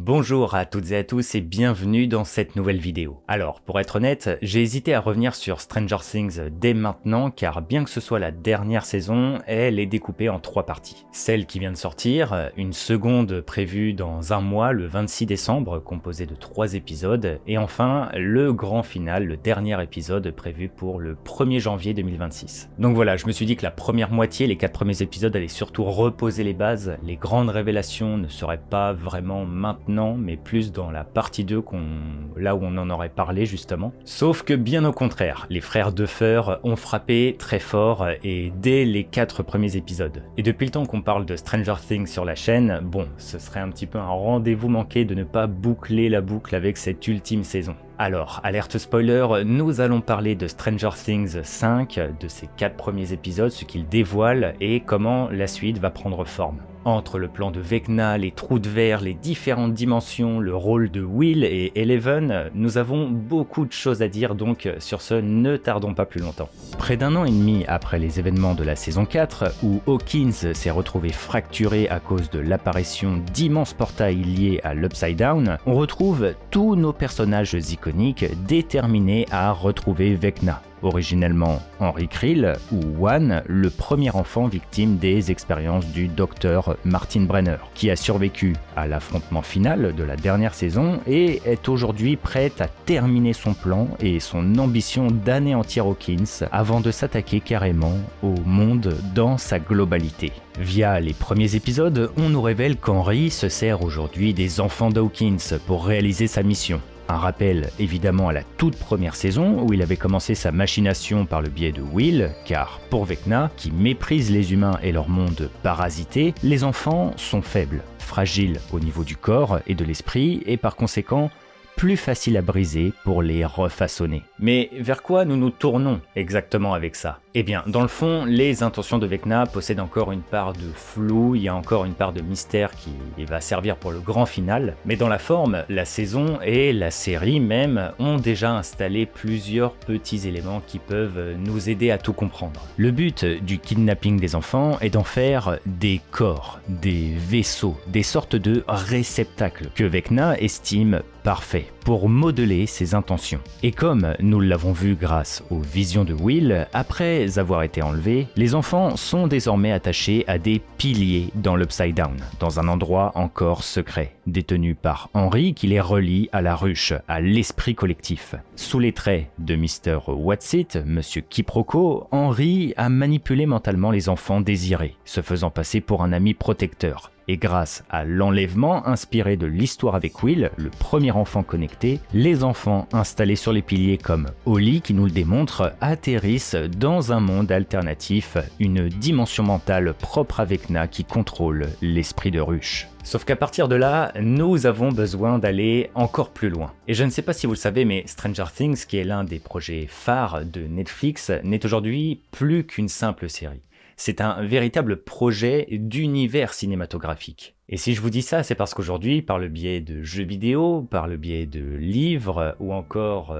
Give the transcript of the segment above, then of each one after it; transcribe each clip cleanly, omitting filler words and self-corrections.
Bonjour à toutes et à tous et bienvenue dans cette nouvelle vidéo. Alors, pour être honnête, j'ai hésité à revenir sur Stranger Things dès maintenant car bien que ce soit la dernière saison, elle est découpée en 3 parties. Celle qui vient de sortir, une seconde prévue dans un mois, le 26 décembre, composée de 3 épisodes, et enfin le grand final, le dernier épisode prévu pour le 1er janvier 2026. Donc voilà, je me suis dit que la première moitié, les 4 premiers épisodes allaient surtout reposer les bases, les grandes révélations ne seraient pas vraiment maintenant, mais plus dans la partie 2 là où on en aurait parlé justement. Sauf que bien au contraire, les frères Duffer ont frappé très fort et dès les 4 premiers épisodes. Et depuis le temps qu'on parle de Stranger Things sur la chaîne, bon, ce serait un petit peu un rendez-vous manqué de ne pas boucler la boucle avec cette ultime saison. Alors, alerte spoiler, nous allons parler de Stranger Things 5, de ses 4 premiers épisodes, ce qu'il dévoile et comment la suite va prendre forme. Entre le plan de Vecna, les trous de verre, les différentes dimensions, le rôle de Will et Eleven, nous avons beaucoup de choses à dire donc sur ce, ne tardons pas plus longtemps. Près d'un an et demi après les événements de la saison 4, où Hawkins s'est retrouvé fracturé à cause de l'apparition d'immenses portails liés à l'Upside Down, on retrouve tous nos personnages iconiques déterminés à retrouver Vecna. Originellement Henry Krill ou One, le premier enfant victime des expériences du docteur Martin Brenner, qui a survécu à l'affrontement final de la dernière saison et est aujourd'hui prête à terminer son plan et son ambition d'anéantir Hawkins avant de s'attaquer carrément au monde dans sa globalité. Via les premiers épisodes, on nous révèle qu'Henry se sert aujourd'hui des enfants d'Hawkins pour réaliser sa mission. Un rappel évidemment à la toute première saison où il avait commencé sa machination par le biais de Will, car pour Vecna, qui méprise les humains et leur monde parasité, les enfants sont faibles, fragiles au niveau du corps et de l'esprit et par conséquent plus facile à briser pour les refaçonner. Mais vers quoi nous nous tournons exactement avec ça ? Eh bien, dans le fond, les intentions de Vecna possèdent encore une part de flou, il y a encore une part de mystère qui va servir pour le grand final, mais dans la forme, la saison et la série même ont déjà installé plusieurs petits éléments qui peuvent nous aider à tout comprendre. Le but du kidnapping des enfants est d'en faire des corps, des vaisseaux, des sortes de réceptacles que Vecna estime parfaits pour modeler ses intentions. Et comme nous l'avons vu grâce aux visions de Will, après avoir été enlevés, les enfants sont désormais attachés à des piliers dans l'Upside Down, dans un endroit encore secret, détenu par Henry qui les relie à la ruche, à l'esprit collectif. Sous les traits de Mr. Whatsit, Monsieur Quiproquo, Henry a manipulé mentalement les enfants désirés, se faisant passer pour un ami protecteur. Et grâce à l'enlèvement inspiré de l'histoire avec Will, le premier enfant connecté, les enfants installés sur les piliers comme Holly qui nous le démontre atterrissent dans un monde alternatif, une dimension mentale propre à Vecna qui contrôle l'esprit de ruche. Sauf qu'à partir de là, nous avons besoin d'aller encore plus loin. Et je ne sais pas si vous le savez, mais Stranger Things, qui est l'un des projets phares de Netflix, n'est aujourd'hui plus qu'une simple série. C'est un véritable projet d'univers cinématographique. Et si je vous dis ça, c'est parce qu'aujourd'hui, par le biais de jeux vidéo, par le biais de livres ou encore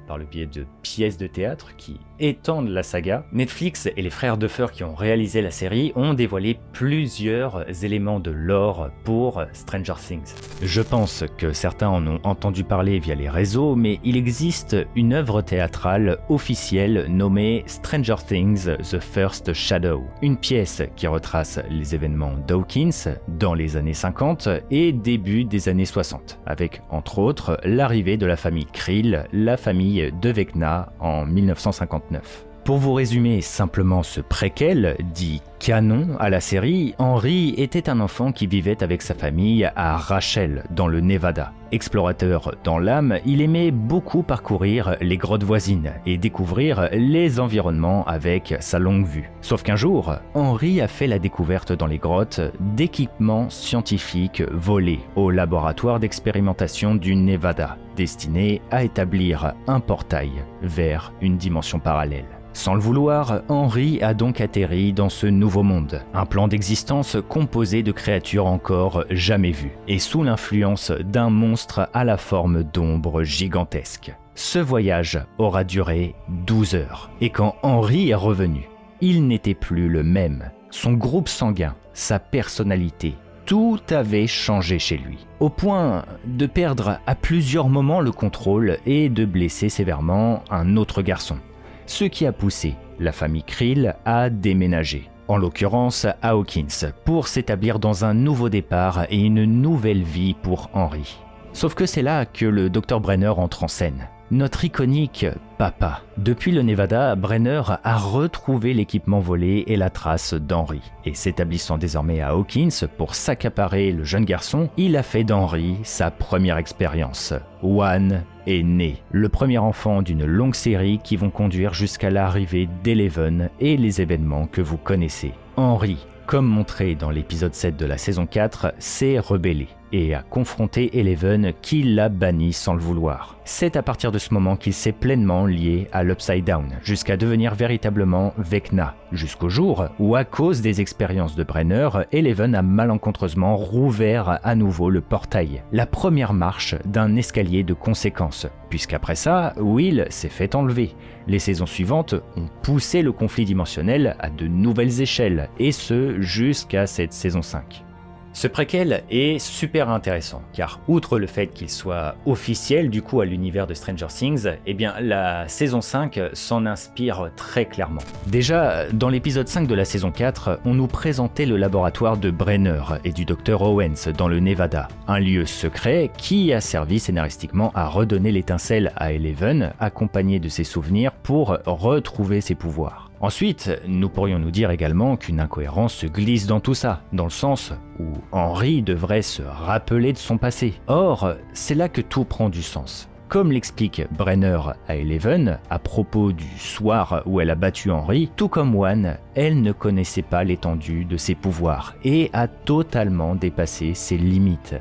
par le biais de pièces de théâtre qui étendent la saga, Netflix et les frères Duffer qui ont réalisé la série ont dévoilé plusieurs éléments de lore pour Stranger Things. Je pense que certains en ont entendu parler via les réseaux, mais il existe une œuvre théâtrale officielle nommée Stranger Things The First Shadow, une pièce qui retrace les événements d'Hawkins dans les années 50 et début des années 60, avec entre autres l'arrivée de la famille Krill, la famille de Vecna en 1959. Pour vous résumer simplement ce préquel, dit canon à la série, Henry était un enfant qui vivait avec sa famille à Rachel, dans le Nevada. Explorateur dans l'âme, il aimait beaucoup parcourir les grottes voisines et découvrir les environnements avec sa longue vue. Sauf qu'un jour, Henry a fait la découverte dans les grottes d'équipements scientifiques volés au laboratoire d'expérimentation du Nevada, destiné à établir un portail vers une dimension parallèle. Sans le vouloir, Henry a donc atterri dans ce nouveau monde, un plan d'existence composé de créatures encore jamais vues, et sous l'influence d'un monstre à la forme d'ombre gigantesque. Ce voyage aura duré 12 heures, et quand Henry est revenu, il n'était plus le même. Son groupe sanguin, sa personnalité, tout avait changé chez lui, au point de perdre à plusieurs moments le contrôle et de blesser sévèrement un autre garçon. Ce qui a poussé la famille Krill à déménager, en l'occurrence à Hawkins, pour s'établir dans un nouveau départ et une nouvelle vie pour Henry. Sauf que c'est là que le Dr Brenner entre en scène. Notre iconique papa. Depuis le Nevada, Brenner a retrouvé l'équipement volé et la trace d'Henry. Et s'établissant désormais à Hawkins pour s'accaparer le jeune garçon, il a fait d'Henry sa première expérience. One est né, le premier enfant d'une longue série qui vont conduire jusqu'à l'arrivée d'Eleven et les événements que vous connaissez. Henry, comme montré dans l'épisode 7 de la saison 4, s'est rebellé et a confronté Eleven qui l'a banni sans le vouloir. C'est à partir de ce moment qu'il s'est pleinement lié à l'Upside Down, jusqu'à devenir véritablement Vecna, jusqu'au jour où, à cause des expériences de Brenner, Eleven a malencontreusement rouvert à nouveau le portail, la première marche d'un escalier de conséquences, puisqu'après ça, Will s'est fait enlever. Les saisons suivantes ont poussé le conflit dimensionnel à de nouvelles échelles, et ce jusqu'à cette saison 5. Ce préquel est super intéressant, car outre le fait qu'il soit officiel du coup à l'univers de Stranger Things, eh bien la saison 5 s'en inspire très clairement. Déjà, dans l'épisode 5 de la saison 4, on nous présentait le laboratoire de Brenner et du Dr Owens dans le Nevada, un lieu secret qui a servi scénaristiquement à redonner l'étincelle à Eleven, accompagné de ses souvenirs pour retrouver ses pouvoirs. Ensuite, nous pourrions nous dire également qu'une incohérence se glisse dans tout ça, dans le sens où Henry devrait se rappeler de son passé. Or, c'est là que tout prend du sens. Comme l'explique Brenner à Eleven, à propos du soir où elle a battu Henry, tout comme One, elle ne connaissait pas l'étendue de ses pouvoirs et a totalement dépassé ses limites.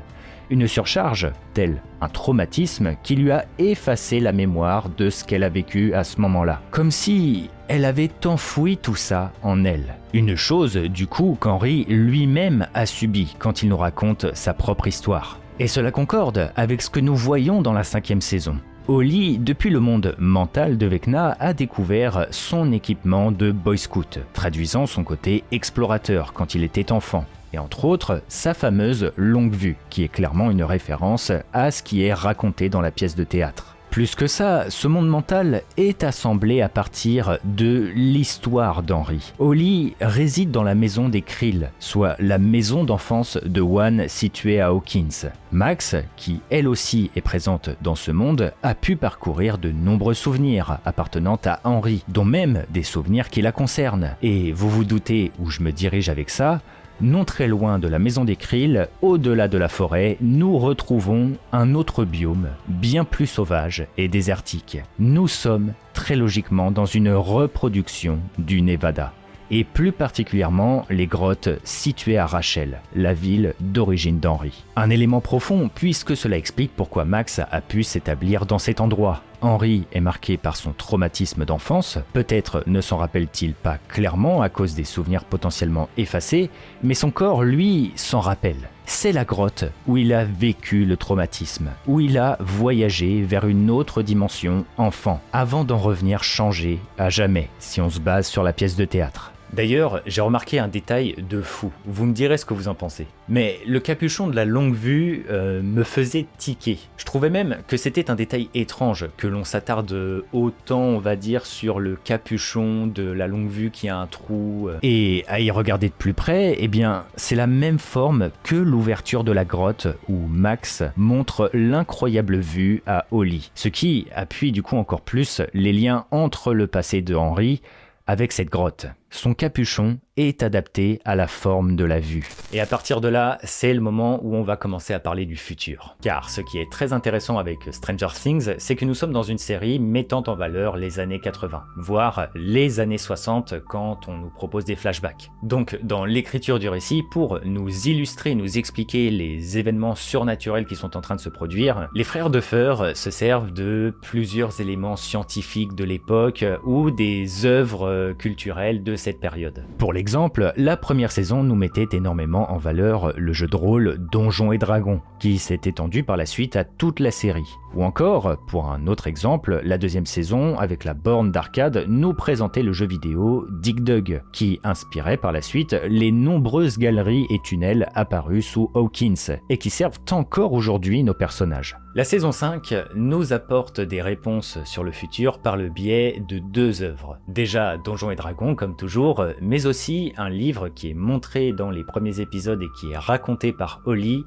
Une surcharge, tel un traumatisme qui lui a effacé la mémoire de ce qu'elle a vécu à ce moment-là. Comme si elle avait enfoui tout ça en elle. Une chose, du coup, qu'Henry lui-même a subie quand il nous raconte sa propre histoire. Et cela concorde avec ce que nous voyons dans la 5e saison. Holly, depuis le monde mental de Vecna, a découvert son équipement de Boy Scout, traduisant son côté explorateur quand il était enfant. Et entre autres, sa fameuse longue vue, qui est clairement une référence à ce qui est raconté dans la pièce de théâtre. Plus que ça, ce monde mental est assemblé à partir de l'histoire d'Henry. Holly réside dans la maison des Krill, soit la maison d'enfance de One située à Hawkins. Max, qui elle aussi est présente dans ce monde, a pu parcourir de nombreux souvenirs appartenant à Henry, dont même des souvenirs qui la concernent. Et vous vous doutez où je me dirige avec ça ? Non très loin de la maison des Krill, au-delà de la forêt, nous retrouvons un autre biome, bien plus sauvage et désertique. Nous sommes très logiquement dans une reproduction du Nevada, et plus particulièrement les grottes situées à Rachel, la ville d'origine d'Henry. Un élément profond puisque cela explique pourquoi Max a pu s'établir dans cet endroit. Henry est marqué par son traumatisme d'enfance, peut-être ne s'en rappelle-t-il pas clairement à cause des souvenirs potentiellement effacés, mais son corps, lui, s'en rappelle. C'est la grotte où il a vécu le traumatisme, où il a voyagé vers une autre dimension enfant, avant d'en revenir changé à jamais, si on se base sur la pièce de théâtre. D'ailleurs, j'ai remarqué un détail de fou, vous me direz ce que vous en pensez. Mais le capuchon de la longue vue me faisait tiquer. Je trouvais même que c'était un détail étrange, que l'on s'attarde autant, on va dire, sur le capuchon de la longue vue qui a un trou. Et à y regarder de plus près, eh bien, c'est la même forme que l'ouverture de la grotte où Max montre l'incroyable vue à Holly. Ce qui appuie du coup encore plus les liens entre le passé de Henry avec cette grotte. Son capuchon est adapté à la forme de la vue. Et à partir de là, c'est le moment où on va commencer à parler du futur. Car ce qui est très intéressant avec Stranger Things, c'est que nous sommes dans une série mettant en valeur les années 80, voire les années 60 quand on nous propose des flashbacks. Donc dans l'écriture du récit, pour nous illustrer, nous expliquer les événements surnaturels qui sont en train de se produire, les frères Duffer se servent de plusieurs éléments scientifiques de l'époque ou des œuvres culturelles de cette période. Pour l'exemple, la première saison nous mettait énormément en valeur le jeu de rôle Donjons et Dragons, qui s'est étendu par la suite à toute la série. Ou encore, pour un autre exemple, la deuxième saison, avec la borne d'arcade, nous présentait le jeu vidéo Dig Dug, qui inspirait par la suite les nombreuses galeries et tunnels apparus sous Hawkins, et qui servent encore aujourd'hui nos personnages. La saison 5 nous apporte des réponses sur le futur par le biais de 2 œuvres. Déjà Donjons et Dragons comme toujours, mais aussi un livre qui est montré dans les premiers épisodes et qui est raconté par Holly,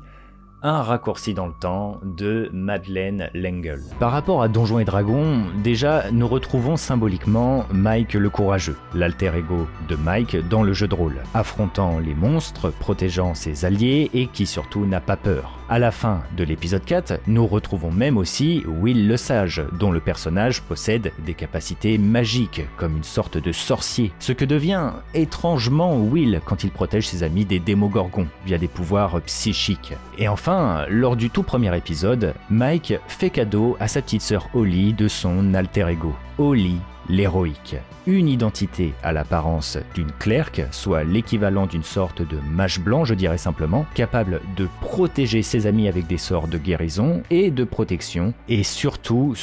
Un raccourci dans le temps de Madeleine L'Engle. Par rapport à Donjons et Dragons, déjà nous retrouvons symboliquement Mike le Courageux, l'alter ego de Mike dans le jeu de rôle, affrontant les monstres, protégeant ses alliés et qui surtout n'a pas peur. À la fin de l'épisode 4, nous retrouvons même aussi Will le Sage, dont le personnage possède des capacités magiques, comme une sorte de sorcier, ce que devient étrangement Will quand il protège ses amis des Démogorgons via des pouvoirs psychiques. Et enfin, lors du tout premier épisode, Mike fait cadeau à sa petite sœur Holly de son alter ego, Holly l'héroïque. Une identité à l'apparence d'une clerc, soit l'équivalent d'une sorte de mage blanc, je dirais simplement, capable de protéger ses amis avec des sorts de guérison et de protection, et surtout,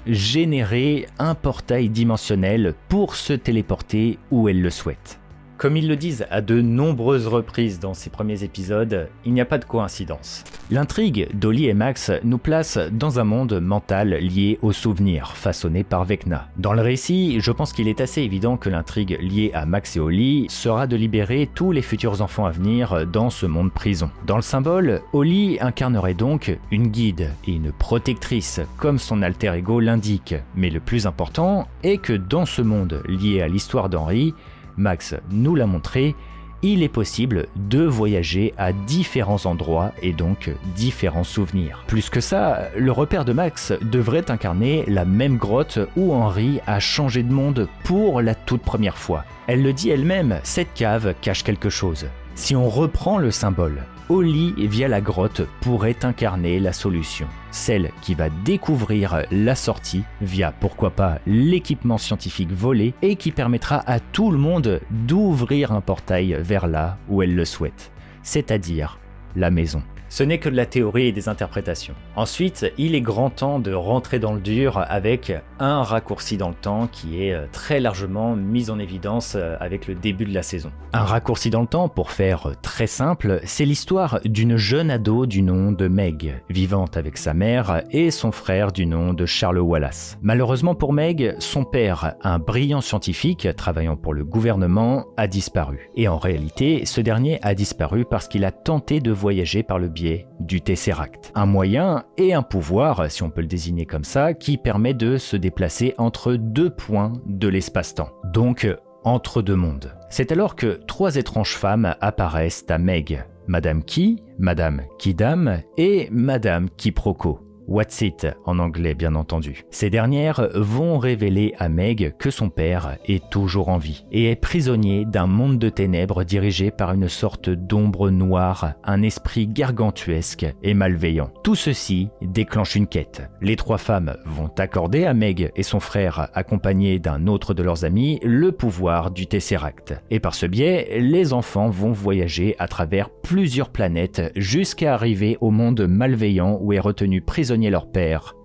générer un portail dimensionnel pour se téléporter où elle le souhaite. Comme ils le disent à de nombreuses reprises dans ces premiers épisodes, il n'y a pas de coïncidence. L'intrigue d'Holly et Max nous place dans un monde mental lié aux souvenirs, façonné par Vecna. Dans le récit, je pense qu'il est assez évident que l'intrigue liée à Max et Holly sera de libérer tous les futurs enfants à venir dans ce monde prison. Dans le symbole, Holly incarnerait donc une guide et une protectrice, comme son alter ego l'indique. Mais le plus important est que dans ce monde lié à l'histoire d'Henry, Max nous l'a montré, il est possible de voyager à différents endroits et donc différents souvenirs. Plus que ça, le repère de Max devrait incarner la même grotte où Henry a changé de monde pour la toute première fois. Elle le dit elle-même, cette cave cache quelque chose. Si on reprend le symbole, Holly via la grotte pourrait incarner la solution, celle qui va découvrir la sortie via pourquoi pas l'équipement scientifique volé et qui permettra à tout le monde d'ouvrir un portail vers là où elle le souhaite, c'est-à-dire la maison. Ce n'est que de la théorie et des interprétations. Ensuite, il est grand temps de rentrer dans le dur avec un raccourci dans le temps qui est très largement mis en évidence avec le début de la saison. Un raccourci dans le temps, pour faire très simple, c'est l'histoire d'une jeune ado du nom de Meg, vivante avec sa mère et son frère du nom de Charles Wallace. Malheureusement pour Meg, son père, un brillant scientifique travaillant pour le gouvernement, a disparu. Et en réalité, ce dernier a disparu parce qu'il a tenté de voyager par le biais du Tesseract. Un moyen et un pouvoir, si on peut le désigner comme ça, qui permet de se déplacer entre 2 points de l'espace-temps. Donc, entre 2 mondes. C'est alors que 3 étranges femmes apparaissent à Meg. Madame Key, Madame Kidam et Madame Quiproquo. What's it en anglais bien entendu. Ces dernières vont révéler à Meg que son père est toujours en vie et est prisonnier d'un monde de ténèbres dirigé par une sorte d'ombre noire, un esprit gargantuesque et malveillant. Tout ceci déclenche une quête. Les 3 femmes vont accorder à Meg et son frère, accompagnés d'un autre de leurs amis, le pouvoir du Tesseract. Et par ce biais, les enfants vont voyager à travers plusieurs planètes jusqu'à arriver au monde malveillant où est retenu prisonnier leur père,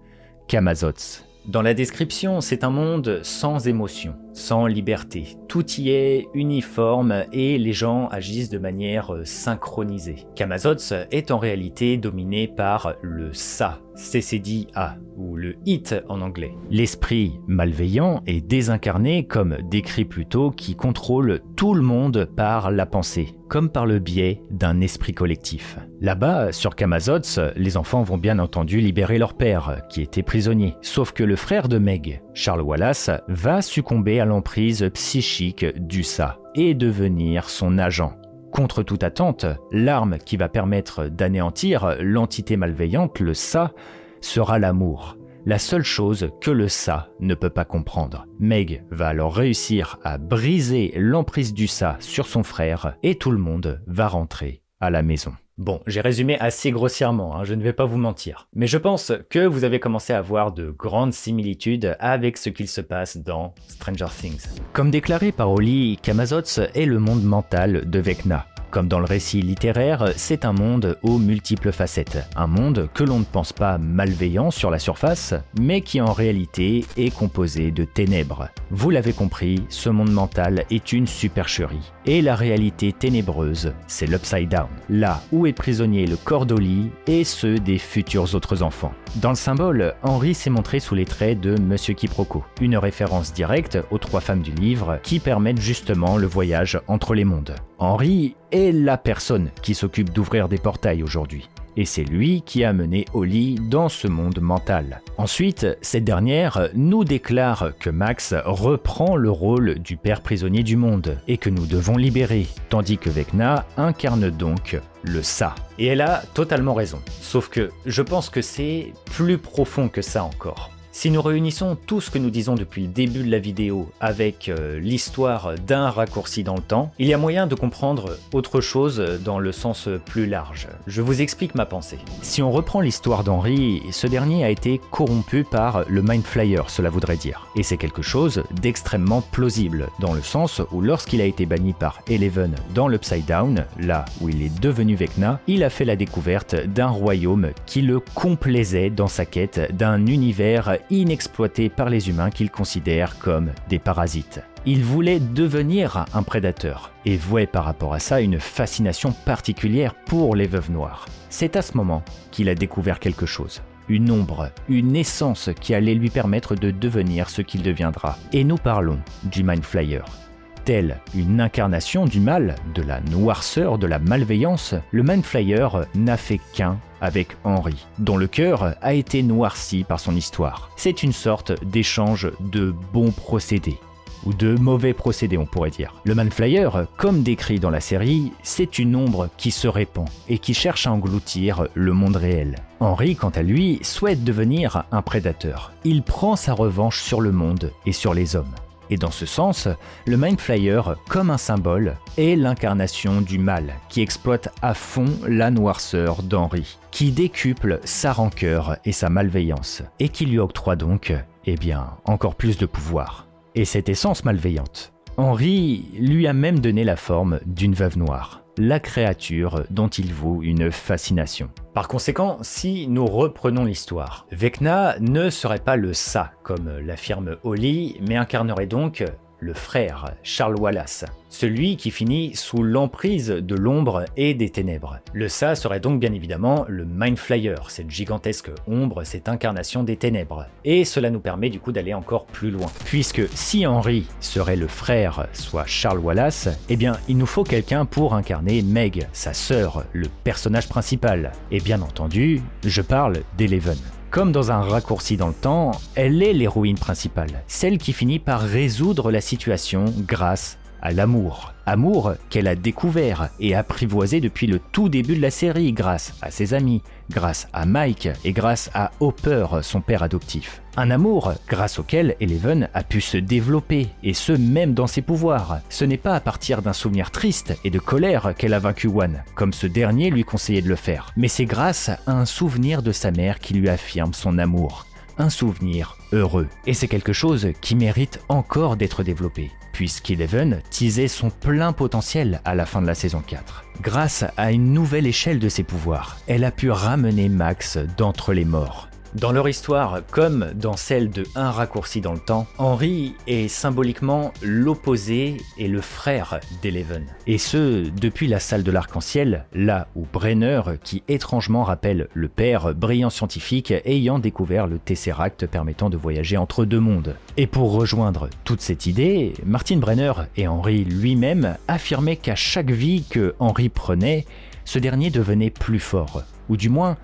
Camazotz. Dans la description, c'est un monde sans émotion, sans liberté. Tout y est uniforme et les gens agissent de manière synchronisée. Camazotz est en réalité dominé par le Sa, CCD-A, ou le It en anglais. L'esprit malveillant est désincarné, comme décrit plus tôt, qui contrôle tout le monde par la pensée, comme par le biais d'un esprit collectif. Là-bas, sur Camazotz, les enfants vont bien entendu libérer leur père, qui était prisonnier. Sauf que le frère de Meg, Charles Wallace, va succomber à l'emprise psychique du Sa et devenir son agent. Contre toute attente, l'arme qui va permettre d'anéantir l'entité malveillante, le Sa, sera l'amour. La seule chose que le Sa ne peut pas comprendre. Meg va alors réussir à briser l'emprise du Sa sur son frère et tout le monde va rentrer à la maison. Bon, j'ai résumé assez grossièrement, je ne vais pas vous mentir. Mais je pense que vous avez commencé à voir de grandes similitudes avec ce qu'il se passe dans Stranger Things. Comme déclaré par Oli, Camazotz est le monde mental de Vecna. Comme dans le récit littéraire, c'est un monde aux multiples facettes. Un monde que l'on ne pense pas malveillant sur la surface, mais qui en réalité est composé de ténèbres. Vous l'avez compris, ce monde mental est une supercherie. Et la réalité ténébreuse, c'est l'Upside Down, là où est prisonnier le corps d'Oli et ceux des futurs autres enfants. Dans le symbole, Henry s'est montré sous les traits de Monsieur Quiproquo, une référence directe aux 3 femmes du livre qui permettent justement le voyage entre les mondes. Henry est la personne qui s'occupe d'ouvrir des portails aujourd'hui. Et c'est lui qui a mené Oli dans ce monde mental. Ensuite, cette dernière nous déclare que Max reprend le rôle du père prisonnier du monde et que nous devons libérer, tandis que Vecna incarne donc le ça. Et elle a totalement raison, sauf que je pense que c'est plus profond que ça encore. Si nous réunissons tout ce que nous disons depuis le début de la vidéo avec l'histoire d'un raccourci dans le temps, il y a moyen de comprendre autre chose dans le sens plus large. Je vous explique ma pensée. Si on reprend l'histoire d'Henry, ce dernier a été corrompu par le Mind Flayer, cela voudrait dire. Et c'est quelque chose d'extrêmement plausible, dans le sens où lorsqu'il a été banni par Eleven dans l'Upside Down, là où il est devenu Vecna, il a fait la découverte d'un royaume qui le complaisait dans sa quête d'un univers inexploité par les humains qu'il considère comme des parasites. Il voulait devenir un prédateur et vouait par rapport à ça une fascination particulière pour les veuves noires. C'est à ce moment qu'il a découvert quelque chose. Une ombre, une essence qui allait lui permettre de devenir ce qu'il deviendra. Et nous parlons du Mind Flayer. Telle une incarnation du mal, de la noirceur, de la malveillance, le Mind Flayer n'a fait qu'un avec Henry, dont le cœur a été noirci par son histoire. C'est une sorte d'échange de bons procédés. Ou de mauvais procédés, on pourrait dire. Le Mind Flayer, comme décrit dans la série, c'est une ombre qui se répand et qui cherche à engloutir le monde réel. Henry, quant à lui, souhaite devenir un prédateur. Il prend sa revanche sur le monde et sur les hommes. Et dans ce sens, le Mind Flayer, comme un symbole, est l'incarnation du mal qui exploite à fond la noirceur d'Henry, qui décuple sa rancœur et sa malveillance, et qui lui octroie donc, encore plus de pouvoir. Et cette essence malveillante, Henry lui a même donné la forme d'une veuve noire, la créature dont il voue une fascination. Par conséquent, si nous reprenons l'histoire, Vecna ne serait pas le ça, comme l'affirme Oli, mais incarnerait donc le frère, Charles Wallace, celui qui finit sous l'emprise de l'ombre et des ténèbres. Le ça serait donc bien évidemment le Mind Flayer, cette gigantesque ombre, cette incarnation des ténèbres. Et cela nous permet du coup d'aller encore plus loin. Puisque si Henry serait le frère, soit Charles Wallace, il nous faut quelqu'un pour incarner Meg, sa sœur, le personnage principal. Et bien entendu, je parle d'Eleven. Comme dans un raccourci dans le temps, elle est l'héroïne principale, celle qui finit par résoudre la situation grâce à l'amour. Amour qu'elle a découvert et apprivoisé depuis le tout début de la série grâce à ses amis, grâce à Mike et grâce à Hopper, son père adoptif. Un amour grâce auquel Eleven a pu se développer, et ce même dans ses pouvoirs. Ce n'est pas à partir d'un souvenir triste et de colère qu'elle a vaincu One, comme ce dernier lui conseillait de le faire, mais c'est grâce à un souvenir de sa mère qui lui affirme son amour. Un souvenir heureux. Et c'est quelque chose qui mérite encore d'être développé, puisqu'Eleven teasait son plein potentiel à la fin de la saison 4. Grâce à une nouvelle échelle de ses pouvoirs, elle a pu ramener Max d'entre les morts. Dans leur histoire, comme dans celle de Un raccourci dans le temps, Henry est symboliquement l'opposé et le frère d'Eleven. Et ce, depuis la salle de l'arc-en-ciel, là où Brenner, qui étrangement rappelle le père brillant scientifique ayant découvert le Tesseract permettant de voyager entre deux mondes. Et pour rejoindre toute cette idée, Martin Brenner et Henry lui-même affirmaient qu'à chaque vie que Henry prenait, ce dernier devenait plus fort, ou du moins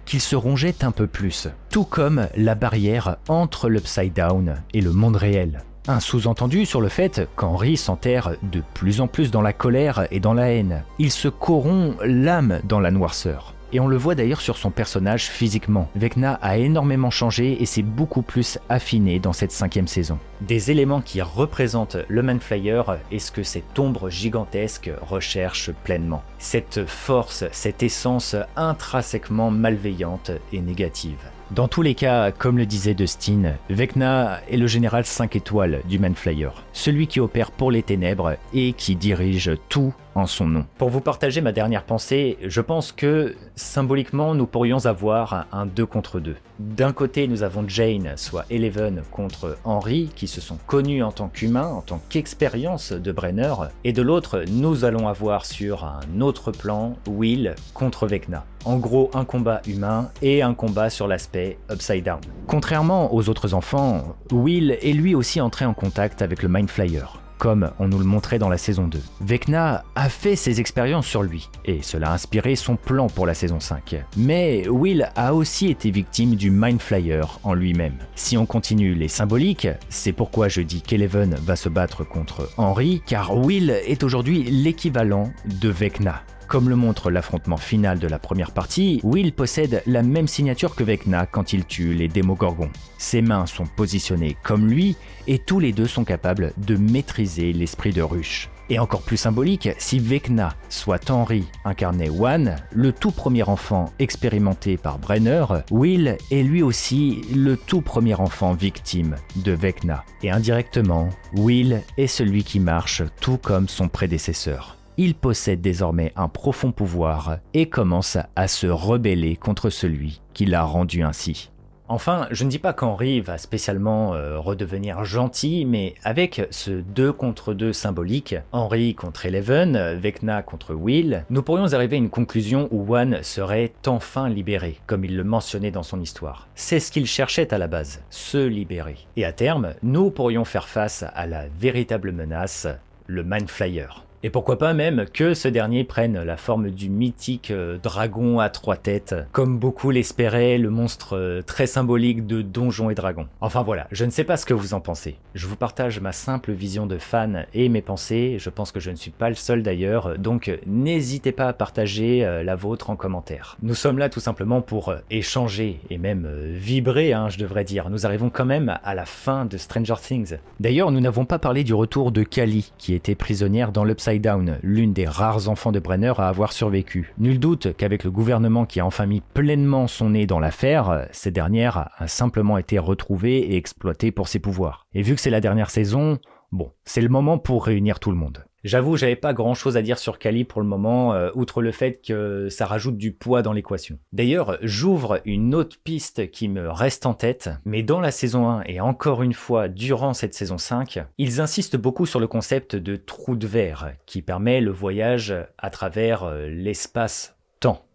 qu'il se rongeait un peu plus, tout comme la barrière entre l'Upside Down et le monde réel. Un sous-entendu sur le fait qu'Henry s'enterre de plus en plus dans la colère et dans la haine. Il se corrompt l'âme dans la noirceur. Et on le voit d'ailleurs sur son personnage physiquement. Vecna a énormément changé et s'est beaucoup plus affiné dans cette 5e saison. Des éléments qui représentent le Mind Flayer est ce que cette ombre gigantesque recherche pleinement. Cette force, cette essence intrinsèquement malveillante et négative. Dans tous les cas, comme le disait Dustin, Vecna est le général 5 étoiles du Mind Flayer, celui qui opère pour les ténèbres et qui dirige tout en son nom. Pour vous partager ma dernière pensée, je pense que symboliquement nous pourrions avoir un 2 contre 2. D'un côté nous avons Jane, soit Eleven, contre Henry, qui se sont connus en tant qu'humains, en tant qu'expérience de Brenner, et de l'autre nous allons avoir sur un autre plan Will contre Vecna. En gros un combat humain et un combat sur l'aspect Upside Down. Contrairement aux autres enfants, Will est lui aussi entré en contact avec le Mind Flayer, comme on nous le montrait dans la saison 2. Vecna a fait ses expériences sur lui, et cela a inspiré son plan pour la saison 5. Mais Will a aussi été victime du Mind Flayer en lui-même. Si on continue les symboliques, c'est pourquoi je dis qu'Eleven va se battre contre Henry, car Will est aujourd'hui l'équivalent de Vecna. Comme le montre l'affrontement final de la première partie, Will possède la même signature que Vecna quand il tue les Démogorgons. Ses mains sont positionnées comme lui, et tous les deux sont capables de maîtriser l'esprit de ruche. Et encore plus symbolique, si Vecna, soit Henry, incarnait One, le tout premier enfant expérimenté par Brenner, Will est lui aussi le tout premier enfant victime de Vecna. Et indirectement, Will est celui qui marche tout comme son prédécesseur. Il possède désormais un profond pouvoir et commence à se rebeller contre celui qui l'a rendu ainsi. Enfin, je ne dis pas qu'Henry va spécialement redevenir gentil, mais avec ce 2 contre 2 symbolique, Henry contre Eleven, Vecna contre Will, nous pourrions arriver à une conclusion où One serait enfin libéré, comme il le mentionnait dans son histoire. C'est ce qu'il cherchait à la base, se libérer. Et à terme, nous pourrions faire face à la véritable menace, le Mind Flayer. Et pourquoi pas même que ce dernier prenne la forme du mythique dragon à 3 têtes, comme beaucoup l'espéraient, le monstre très symbolique de Donjons et Dragons. Enfin voilà, je ne sais pas ce que vous en pensez. Je vous partage ma simple vision de fan et mes pensées, je pense que je ne suis pas le seul d'ailleurs, donc n'hésitez pas à partager la vôtre en commentaire. Nous sommes là tout simplement pour échanger et même vibrer, je devrais dire. Nous arrivons quand même à la fin de Stranger Things. D'ailleurs, nous n'avons pas parlé du retour de Callie, qui était prisonnière dans l'Upside Down, l'une des rares enfants de Brenner à avoir survécu. Nul doute qu'avec le gouvernement qui a enfin mis pleinement son nez dans l'affaire, cette dernière a simplement été retrouvée et exploitée pour ses pouvoirs. Et vu que c'est la dernière saison, bon, c'est le moment pour réunir tout le monde. J'avoue, j'avais pas grand chose à dire sur Callie pour le moment, outre le fait que ça rajoute du poids dans l'équation. D'ailleurs, j'ouvre une autre piste qui me reste en tête, mais dans la saison 1 et encore une fois durant cette saison 5, ils insistent beaucoup sur le concept de trou de verre, qui permet le voyage à travers l'espace-temps.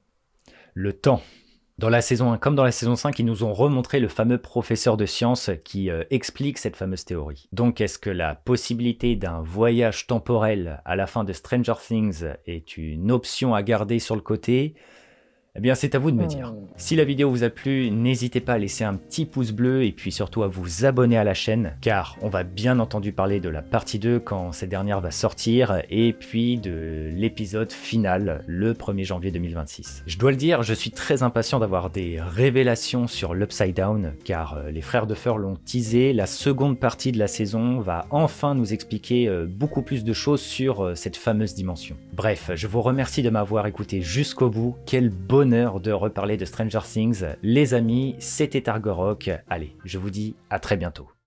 Le temps. Dans la saison 1 comme dans la saison 5, ils nous ont remontré le fameux professeur de sciences qui explique cette fameuse théorie. Donc est-ce que la possibilité d'un voyage temporel à la fin de Stranger Things est une option à garder sur le côté ? Eh bien, c'est à vous de me dire. Si la vidéo vous a plu, n'hésitez pas à laisser un petit pouce bleu et puis surtout à vous abonner à la chaîne, car on va bien entendu parler de la partie 2 quand cette dernière va sortir, et puis de l'épisode final le 1er janvier 2026. Je dois le dire, je suis très impatient d'avoir des révélations sur l'Upside Down, car les frères Duffer l'ont teasé, la seconde partie de la saison va enfin nous expliquer beaucoup plus de choses sur cette fameuse dimension. Bref, je vous remercie de m'avoir écouté jusqu'au bout, quel bonheur de reparler de Stranger Things. Les amis, c'était Argorok. Allez, je vous dis à très bientôt.